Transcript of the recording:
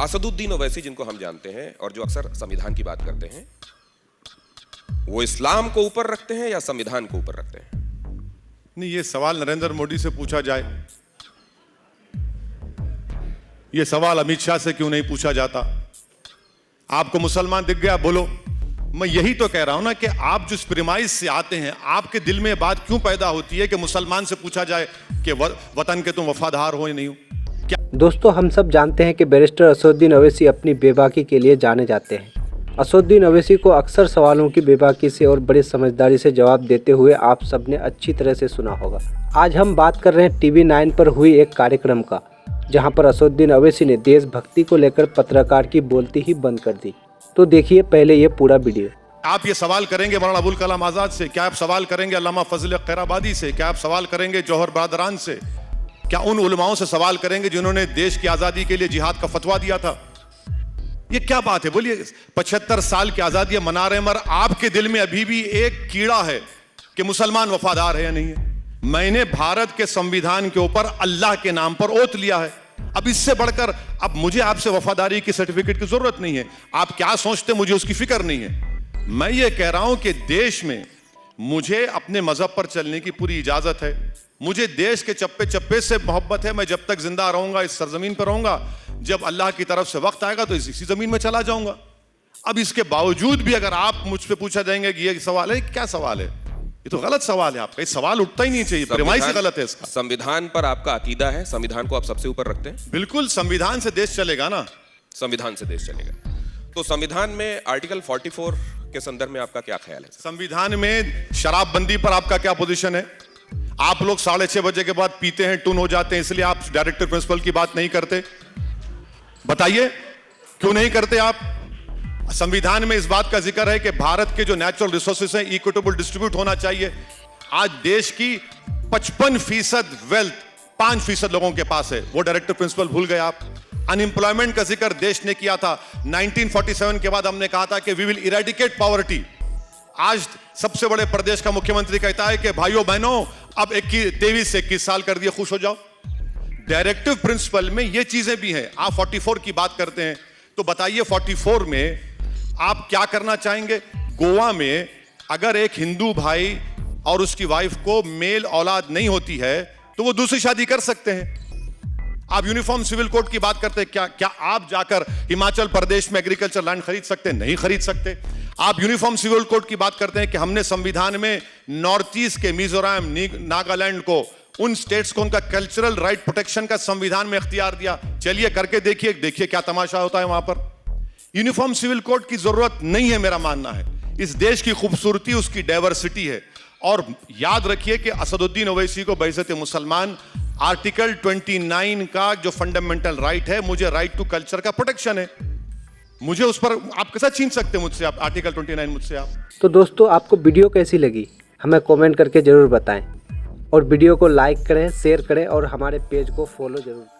असदुद्दीन ओवैसी जिनको हम जानते हैं और जो अक्सर संविधान की बात करते हैं, वो इस्लाम को ऊपर रखते हैं या संविधान को ऊपर रखते हैं? नहीं, ये सवाल नरेंद्र मोदी से पूछा जाए, ये सवाल अमित शाह से क्यों नहीं पूछा जाता? आपको मुसलमान दिख गया, बोलो। मैं यही तो कह रहा हूं ना कि आप जिस प्रीमाइस से आते हैं, आपके दिल में बात क्यों पैदा होती है कि मुसलमान से पूछा जाए कि वतन के तुम वफादार हो या नहीं हो? क्या? दोस्तों, हम सब जानते हैं कि बैरिस्टर असदुद्दीन ओवैसी अपनी बेबाकी के लिए जाने जाते हैं। असदुद्दीन ओवैसी को अक्सर सवालों की बेबाकी से और बड़ी समझदारी से जवाब देते हुए आप सबने अच्छी तरह से सुना होगा। आज हम बात कर रहे हैं TV9 पर हुई एक कार्यक्रम का, जहां पर असदुद्दीन ओवैसी ने देशभक्ति को लेकर पत्रकार की बोलती ही बंद कर दी। तो देखिए पहले ये पूरा वीडियो। आप ये सवाल करेंगे मौलाना अबुल कलाम आजाद से? क्या आप सवाल करेंगे अल्लामा फजल खैराबादी से? क्या आप सवाल करेंगे जौहर बरदरान से? क्या उन उलमाओं से सवाल करेंगे जिन्होंने देश की आजादी के लिए जिहाद का फतवा दिया था? ये क्या बात है? बोलिए, 75 साल की आजादी मना रहे हैं, मगर आपके दिल में अभी भी एक कीड़ा है कि मुसलमान वफादार है या नहीं है। मैंने भारत के संविधान के ऊपर अल्लाह के नाम पर ओथ लिया है। अब इससे बढ़कर अब मुझे आपसे वफादारी की सर्टिफिकेट की जरूरत नहीं है। आप क्या सोचते, मुझे उसकी फिक्र नहीं है। मैं ये कह रहा हूं कि देश में मुझे अपने मजहब पर चलने की पूरी इजाजत है। मुझे देश के चप्पे चप्पे से मोहब्बत है। मैं जब तक जिंदा रहूंगा, इस सरजमीन पर रहूंगा, जब अल्लाह की तरफ से वक्त आएगा तो इसी जमीन में चला जाऊंगा। अब इसके बावजूद भी अगर आप मुझ पे पूछा जाएंगे कि ये सवाल है, क्या सवाल है? ये तो गलत सवाल है आपका। ये सवाल उठता ही नहीं चाहिए, प्रेमाइस ही गलत है इसका। संविधान पर आपका अकीदा है, संविधान को आप सबसे ऊपर रखते हैं? बिल्कुल, संविधान से देश चलेगा ना। संविधान से देश चलेगा। तो संविधान में आर्टिकल 44 के संदर्भ में आपका क्या ख्याल है? संविधान में शराबबंदी पर आपका क्या पोजीशन है? आप लोग 6:30 बजे के बाद पीते हैं, टून हो जाते हैं, इसलिए आप डायरेक्टर प्रिंसिपल की बात नहीं करते। बताइए क्यों नहीं करते आप? संविधान में इस बात का जिक्र है कि भारत के जो नेचुरल रिसोर्सेस हैं इक्विटेबल डिस्ट्रीब्यूट होना चाहिए। आज देश की 55% वेल्थ 5% लोगों के पास है, वो डायरेक्टर प्रिंसिपल भूल गए आप। अनएम्प्लॉयमेंट का जिक्र देश ने किया था। 1947 के बाद हमने कहा था कि वी विल इरेडिकेट पॉवर्टी। आज सबसे बड़े प्रदेश का मुख्यमंत्री कहता है कि भाइयों बहनों, अब 23 से 21 साल कर दिए, खुश हो जाओ। डायरेक्टिव प्रिंसिपल में ये चीजें भी हैं। आप 44 की बात करते हैं, तो बताइए 44 में आप क्या करना चाहेंगे? गोवा में अगर एक हिंदू भाई और उसकी वाइफ को मेल औलाद नहीं होती है तो वो दूसरी शादी कर सकते हैं। आप यूनिफॉर्म सिविल कोड की बात करते हैं, क्या आप जाकर हिमाचल प्रदेश में एग्रीकल्चर लैंड खरीद सकते हैं? नहीं खरीद सकते। आप यूनिफॉर्म सिविल कोड की बात करते हैं कि हमने संविधान में नॉर्थ ईस्ट के मिजोरम, नागालैंड को, उन स्टेट्स को उनका कल्चरल राइट प्रोटेक्शन का संविधान में इख्तियार दिया। चलिए करके देखिए क्या तमाशा होता है वहां पर। यूनिफॉर्म सिविल कोड की जरूरत नहीं है, मेरा मानना है। इस देश की खूबसूरती उसकी डाइवर्सिटी है। और याद रखिए कि असदुद्दीन ओवैसी को बइज़्ज़त मुसलमान आर्टिकल 29 का जो फंडामेंटल राइट है, मुझे राइट टू कल्चर का प्रोटेक्शन है। मुझे उस पर आप कैसा छीन सकते हैं मुझसे, आप आर्टिकल 29 मुझसे आप। तो दोस्तों, आपको वीडियो कैसी लगी हमें कमेंट करके जरूर बताएं, और वीडियो को लाइक करें, शेयर करें और हमारे पेज को फॉलो जरूर करें।